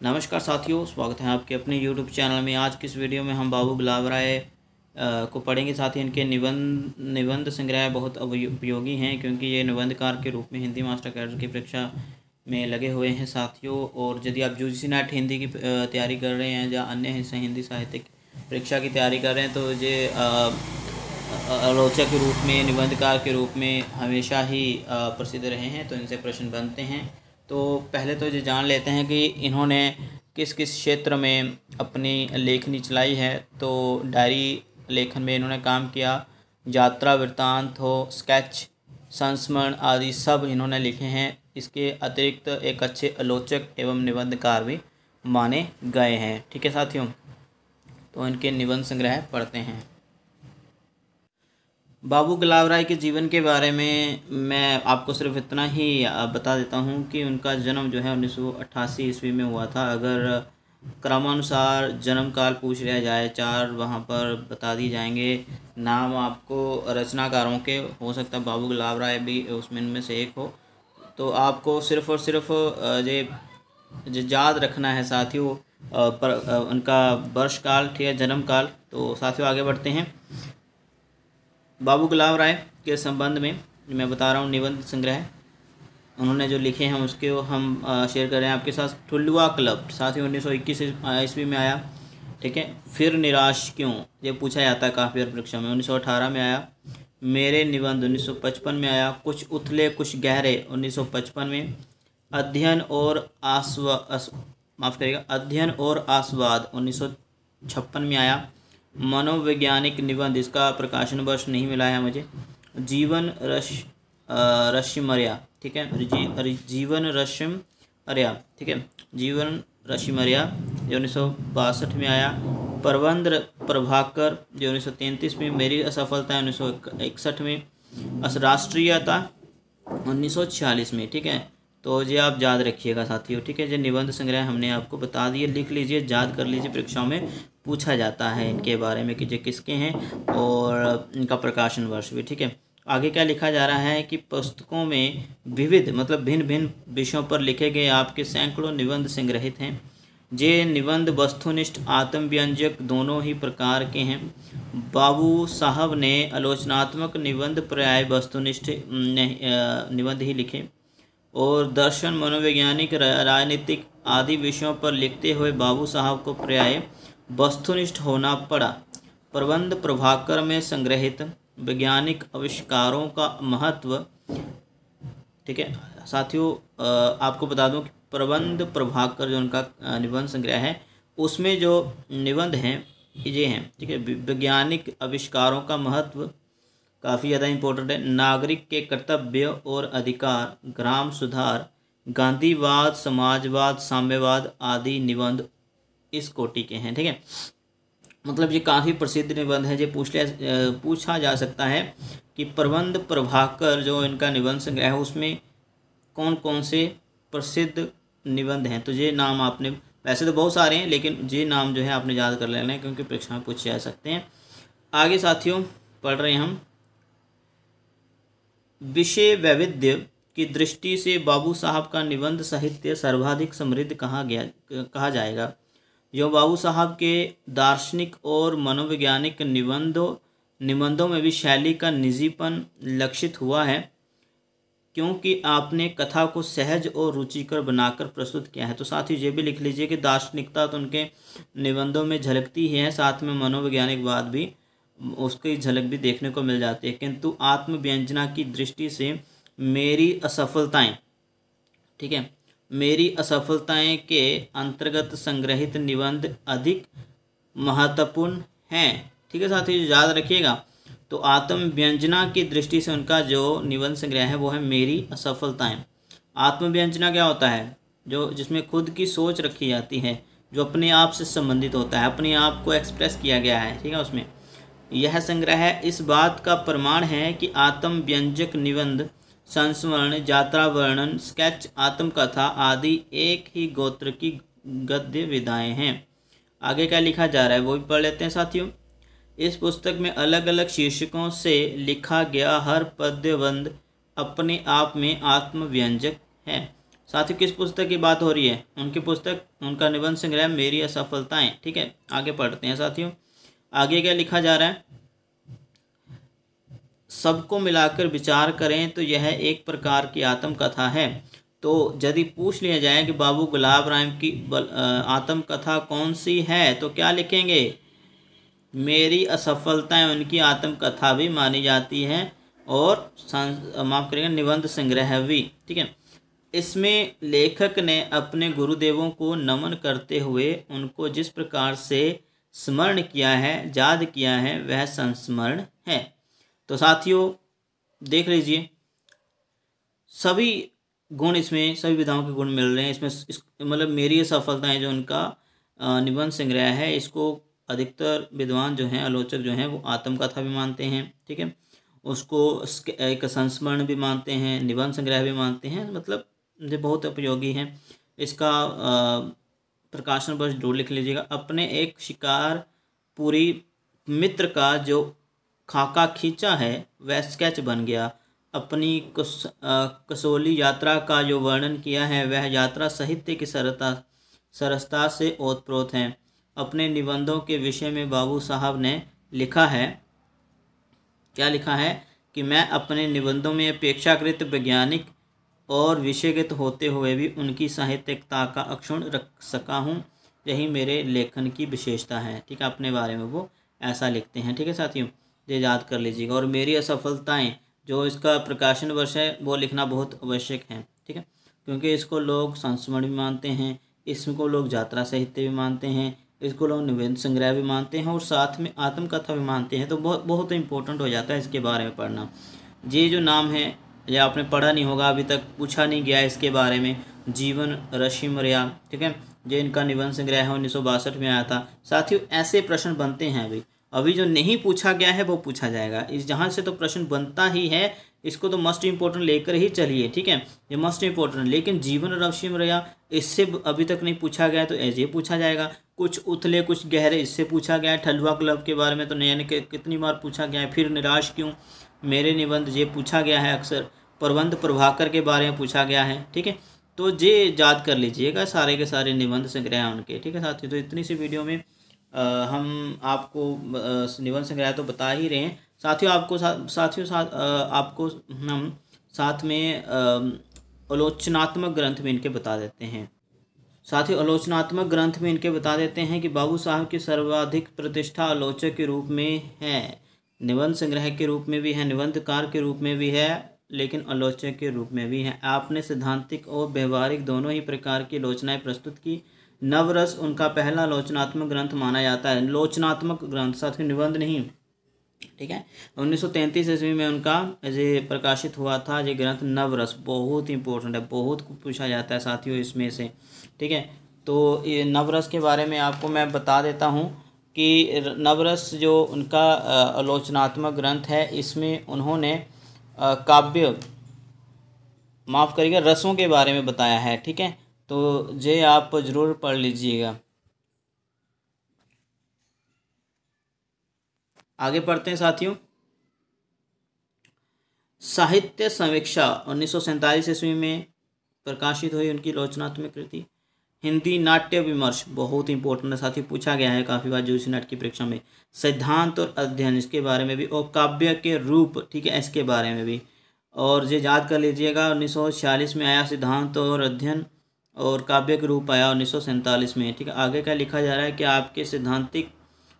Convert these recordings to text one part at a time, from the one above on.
नमस्कार साथियों, स्वागत है आपके अपने यूट्यूब चैनल में। आज की इस वीडियो में हम बाबू गुलाब राय को पढ़ेंगे। साथ ही इनके निबंध संग्रह बहुत उपयोगी हैं, क्योंकि ये निबंधकार के रूप में हिंदी मास्टर कैडर की परीक्षा में लगे हुए हैं साथियों। और यदि आप यूजीसी नेट हिंदी की तैयारी कर रहे हैं या अन्य हिंदी साहित्य परीक्षा की तैयारी कर रहे हैं, तो ये आलोचक के रूप में, निबंधकार के रूप में हमेशा ही प्रसिद्ध रहे हैं। तो इनसे प्रश्न बनते हैं। तो पहले तो ये जान लेते हैं कि इन्होंने किस किस क्षेत्र में अपनी लेखनी चलाई है। तो डायरी लेखन में इन्होंने काम किया, यात्रा वृत्तांत हो, स्केच, संस्मरण आदि सब इन्होंने लिखे हैं। इसके अतिरिक्त एक अच्छे आलोचक एवं निबंधकार भी माने गए हैं। ठीक है साथियों, तो इनके निबंध संग्रह पढ़ते हैं। बाबू गुलाब राय के जीवन के बारे में मैं आपको सिर्फ इतना ही बता देता हूँ कि उनका जन्म जो है 1988 ईस्वी में हुआ था। अगर क्रमानुसार जन्म काल पूछ लिया जाए, 4 वहाँ पर बता दिए जाएंगे। नाम आपको रचनाकारों के हो सकता है बाबू गुलाब राय भी उसमें इनमें से एक हो। तो आपको सिर्फ और सिर्फ ये याद रखना है साथियों पर उनका वर्ष काल, ठीक है, जन्म काल। तो साथियों आगे बढ़ते हैं। बाबू गुलाब राय के संबंध में मैं बता रहा हूँ निबंध संग्रह उन्होंने जो लिखे हैं उसके हम शेयर कर रहे हैं आपके साथ। ठुल्लुआ क्लब साथियों 1921 ईस्वी में आया। ठीक है। फिर निराश क्यों, ये पूछा जाता है काफ़ी बार परीक्षा में। 1918 में आया। मेरे निबंध 1955 में आया। कुछ उथले कुछ गहरे 1955 में। अध्ययन और अध्ययन और आस्वाद 1956 में आया। मनोवैज्ञानिक निबंध, इसका प्रकाशन वर्ष नहीं मिला है मुझे। जीवन रश्मिमर्या, ठीक है, जीवन रश्मिमर्या, ठीक है, जीवन रश्मिमर्या जो 1962 में आया। प्रबंध प्रभाकर जो 1933 में। मेरी असफलता 1961 में। राष्ट्रीयता 1946 में। ठीक है, तो ये आप याद रखिएगा साथियों। ठीक है, जो निबंध संग्रह हमने आपको बता दिए, लिख लीजिए, याद कर लीजिए। परीक्षाओं में पूछा जाता है इनके बारे में कि ये किसके हैं और इनका प्रकाशन वर्ष भी। ठीक है, आगे क्या लिखा जा रहा है कि पुस्तकों में विविध मतलब भिन्न भिन्न विषयों पर लिखे गए आपके सैकड़ों निबंध संग्रहित हैं। ये निबंध वस्तुनिष्ठ आत्मव्यंजक दोनों ही प्रकार के हैं। बाबू साहब ने आलोचनात्मक निबंध प्राय वस्तुनिष्ठ निबंध ही लिखे और दर्शन, मनोवैज्ञानिक, राजनीतिक आदि विषयों पर लिखते हुए बाबू साहब को प्राय वस्तुनिष्ठ होना पड़ा। प्रबंध प्रभाकर में संग्रहित वैज्ञानिक आविष्कारों का महत्व, ठीक है साथियों, आपको बता दूं कि प्रबंध प्रभाकर जो उनका निबंध संग्रह है उसमें जो निबंध हैं ये हैं। ठीक है, वैज्ञानिक आविष्कारों का महत्व काफ़ी ज़्यादा इम्पोर्टेंट है। नागरिक के कर्तव्य और अधिकार, ग्राम सुधार, गांधीवाद, समाजवाद, साम्यवाद आदि निबंध इस कोटि के हैं। ठीक है, मतलब ये काफ़ी प्रसिद्ध निबंध है। ये पूछा जा सकता है कि प्रबंध प्रभाकर जो इनका निबंध संग्रह है उसमें कौन कौन से प्रसिद्ध निबंध हैं। तो ये नाम आपने, वैसे तो बहुत सारे हैं लेकिन ये नाम जो है आपने याद कर लेना है, क्योंकि परीक्षा में पूछे जा सकते हैं। आगे साथियों पढ़ रहे हैं हम। विषय वैविध्य की दृष्टि से बाबू साहब का निबंध साहित्य सर्वाधिक समृद्ध कहा जाएगा। जो बाबू साहब के दार्शनिक और मनोवैज्ञानिक निबंधों में भी शैली का निजीपन लक्षित हुआ है, क्योंकि आपने कथा को सहज और रुचिकर बनाकर प्रस्तुत किया है। तो साथ ही ये भी लिख लीजिए कि दार्शनिकता तो उनके निबंधों में झलकती ही है, साथ में मनोवैज्ञानिक बात भी उसकी झलक भी देखने को मिल जाती है। किंतु आत्मव्यंजना की दृष्टि से मेरी असफलताएं, ठीक है, मेरी असफलताएं के अंतर्गत संग्रहित निबंध अधिक महत्वपूर्ण हैं। ठीक है साथियों, याद रखिएगा। तो आत्मव्यंजना की दृष्टि से उनका जो निबंध संग्रह है वो है मेरी असफलताएं। आत्मव्यंजना क्या होता है? जो जिसमें खुद की सोच रखी जाती है, जो अपने आप से संबंधित होता है, अपने आप को एक्सप्रेस किया गया है। ठीक है, उसमें यह संग्रह इस बात का प्रमाण है कि आत्मव्यंजक निबंध, संस्मरण, यात्रा वर्णन, स्केच, आत्मकथा आदि एक ही गोत्र की गद्य विधाएं हैं। आगे क्या लिखा जा रहा है वो भी पढ़ लेते हैं साथियों। इस पुस्तक में अलग अलग शीर्षकों से लिखा गया हर पद्यबंध अपने आप में आत्मव्यंजक है। साथियों किस पुस्तक की बात हो रही है? उनकी पुस्तक, उनका निबंध संग्रह मेरी असफलताएं। ठीक है, आगे पढ़ते हैं साथियों। आगे क्या लिखा जा रहा है? सबको मिलाकर विचार करें तो यह एक प्रकार की आत्मकथा है। तो यदि पूछ लिया जाए कि बाबू गुलाब राम की आत्मकथा कौन सी है, तो क्या लिखेंगे? मेरी असफलताएं उनकी आत्मकथा भी मानी जाती है और माफ करेंगे निबंध संग्रह भी। ठीक है, इसमें लेखक ने अपने गुरुदेवों को नमन करते हुए उनको जिस प्रकार से स्मरण किया है, याद किया है, वह संस्मरण है। तो साथियों देख लीजिए, सभी गुण इसमें, सभी विधाओं के गुण मिल रहे हैं इसमें। मतलब मेरी असफलताएं जो उनका निबंध संग्रह है, इसको अधिकतर विद्वान जो हैं, आलोचक जो हैं, वो आत्मकथा भी मानते हैं। ठीक है, उसको एक संस्मरण भी मानते हैं, निबंध संग्रह भी मानते हैं। मतलब ये बहुत उपयोगी है। इसका प्रकाशन वर्ष जोड़ लिख लीजिएगा। अपने एक शिकार पूरी मित्र का जो खाका खींचा है वह स्केच बन गया। अपनी कसौली यात्रा का जो वर्णन किया है वह यात्रा साहित्य की सरसता से ओतप्रोत है। अपने निबंधों के विषय में बाबू साहब ने लिखा है, क्या लिखा है कि मैं अपने निबंधों में अपेक्षाकृत वैज्ञानिक और विषयगत होते हुए भी उनकी साहित्यिकता का अक्षुण्ण रख सका हूँ। यही मेरे लेखन की विशेषता है। ठीक है, अपने बारे में वो ऐसा लिखते हैं। ठीक है साथियों, ये याद कर लीजिएगा। और मेरी असफलताएं जो इसका प्रकाशन वर्ष है वो लिखना बहुत आवश्यक है। ठीक है, क्योंकि इसको लोग संस्मरण भी मानते हैं, इसको लोग यात्रा साहित्य भी मानते हैं, इसको लोग निबंध संग्रह भी मानते हैं और साथ में आत्मकथा भी मानते हैं। तो बहुत बहुत इंपॉर्टेंट हो जाता है इसके बारे में पढ़ना। ये जो नाम है, या आपने पढ़ा नहीं होगा, अभी तक पूछा नहीं गया इसके बारे में, जीवन ऋषिमर्या। ठीक है, जो इनका निबंध संग्रह है 1962 में आया था। साथियों ऐसे प्रश्न बनते हैं। अभी जो नहीं पूछा गया है वो पूछा जाएगा। इस जहाँ से तो प्रश्न बनता ही है, इसको तो मस्ट इम्पोर्टेंट लेकर ही चलिए। ठीक है, ये मस्ट इम्पोर्टेंट। लेकिन जीवन ऋषिमर्या इससे अभी तक नहीं पूछा गया तो ऐसे पूछा जाएगा। कुछ उथले कुछ गहरे इससे पूछा गया है। ठलुआ क्लब के बारे में तो यानी कि कितनी बार पूछा गया है। फिर निराश क्यों, मेरे निबंध ये पूछा गया है अक्सर। प्रबंध प्रभाकर के बारे में पूछा गया है। ठीक है, तो ये याद कर लीजिएगा, सारे के सारे निबंध संग्रह हैं उनके। ठीक है साथियों, तो इतनी सी वीडियो में हम आपको निबंध संग्रह तो बता ही रहे हैं। साथियों आपको आपको हम साथ में आलोचनात्मक ग्रंथ में इनके बता देते हैं। साथियों आलोचनात्मक ग्रंथ में इनके बता देते हैं कि बाबू साहब की सर्वाधिक प्रतिष्ठा आलोचक के रूप में है, निबंध संग्रह के रूप में भी है, निबंधकार के रूप में भी है, लेकिन आलोचक के रूप में भी है। आपने सैद्धांतिक और व्यवहारिक दोनों ही प्रकार की आलोचनाएं प्रस्तुत की। नवरस उनका पहला आलोचनात्मक ग्रंथ माना जाता है। आलोचनात्मक ग्रंथ, साथियों निबंध नहीं। ठीक है, 1933 ईस्वी में उनका ये प्रकाशित हुआ था ये ग्रंथ नवरस। बहुत इंपॉर्टेंट है, बहुत कुछ पूछा जाता है साथियों इसमें से। ठीक है, तो ये नवरस के बारे में आपको मैं बता देता हूँ कि नवरस जो उनका आलोचनात्मक ग्रंथ है, इसमें उन्होंने काव्य, माफ़ करिएगा, रसों के बारे में बताया है। ठीक है, तो ये आप ज़रूर पढ़ लीजिएगा। आगे पढ़ते हैं साथियों। साहित्य समीक्षा 1947 ईस्वी में प्रकाशित हुई उनकी आलोचनात्मक कृति। हिंदी नाट्य विमर्श, बहुत इंपॉर्टेंट है साथियों, पूछा गया है काफ़ी बार यूजी नेट की परीक्षा में। सिद्धांत और अध्ययन, इसके बारे में भी। और काव्य के रूप, ठीक है, इसके बारे में भी। और ये याद कर लीजिएगा, 1946 में आया सिद्धांत और अध्ययन, और काव्य के रूप आया 1947 में। ठीक है, आगे क्या लिखा जा रहा है कि आपके सैद्धांतिक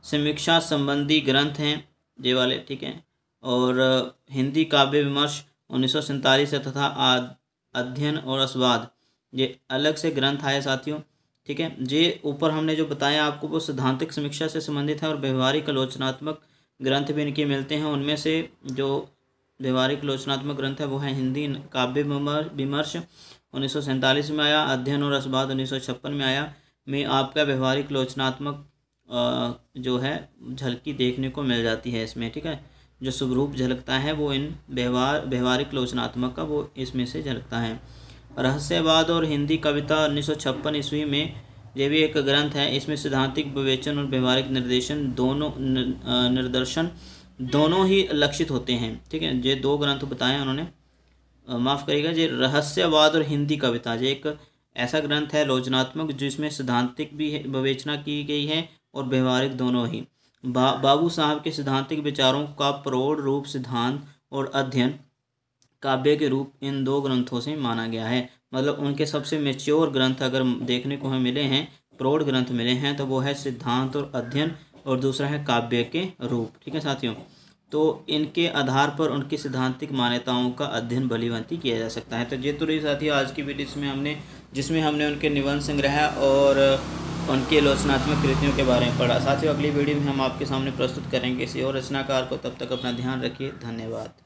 समीक्षा संबंधी ग्रंथ हैं ये वाले। ठीक है, और हिंदी काव्य विमर्श 1947 से तथा अध्ययन और अस्वाद ये अलग से ग्रंथ आए साथियों। ठीक है, ये ऊपर हमने जो बताया आपको वो सैद्धांतिक समीक्षा से संबंधित है। और व्यवहारिक आलोचनात्मक ग्रंथ भी इनके मिलते हैं। उनमें से जो व्यवहारिक आलोचनात्मक ग्रंथ है वो है हिंदी काव्य विमर्श 1947 में आया, अध्ययन और अस्वाद 1956 में आया। में आपका व्यवहारिक आलोचनात्मक जो है झलकी देखने को मिल जाती है इसमें। ठीक है, जो स्वरूप झलकता है वो इन व्यवहारिक आलोचनात्मक का वो इसमें से झलकता है। रहस्यवाद और हिंदी कविता 1956 ईस्वी में ये भी एक ग्रंथ है। इसमें सैद्धांतिक विवेचन और व्यवहारिक निर्दर्शन दोनों ही लक्षित होते हैं। ठीक है, ये दो ग्रंथ बताए उन्होंने। माफ़ करिएगा जी, रहस्यवाद और हिंदी कविता जो एक ऐसा ग्रंथ है लोचनात्मक जिसमें सिद्धांतिक भी विवेचना की गई है और व्यवहारिक दोनों ही। बाबू साहब के सिद्धांतिक विचारों का प्रौढ़ रूप सिद्धांत और अध्ययन काव्य के रूप इन दो ग्रंथों से माना गया है। मतलब उनके सबसे मेच्योर ग्रंथ अगर देखने को हमें मिले हैं, प्रौढ़ ग्रंथ मिले हैं, तो वो है सिद्धांत और अध्ययन, और दूसरा है काव्य के रूप। ठीक है साथियों, तो इनके आधार पर उनकी सिद्धांतिक मान्यताओं का अध्ययन भलीभांति किया जा सकता है। तो ये तो रही साथियों आज की वीडियो जिसमें हमने उनके निबंध संग्रह और उनके आलोचनात्मक कृतियों के बारे में पढ़ा। साथियों अगली वीडियो में हम आपके सामने प्रस्तुत करेंगे किसी और रचनाकार को। तब तक अपना ध्यान रखिए। धन्यवाद।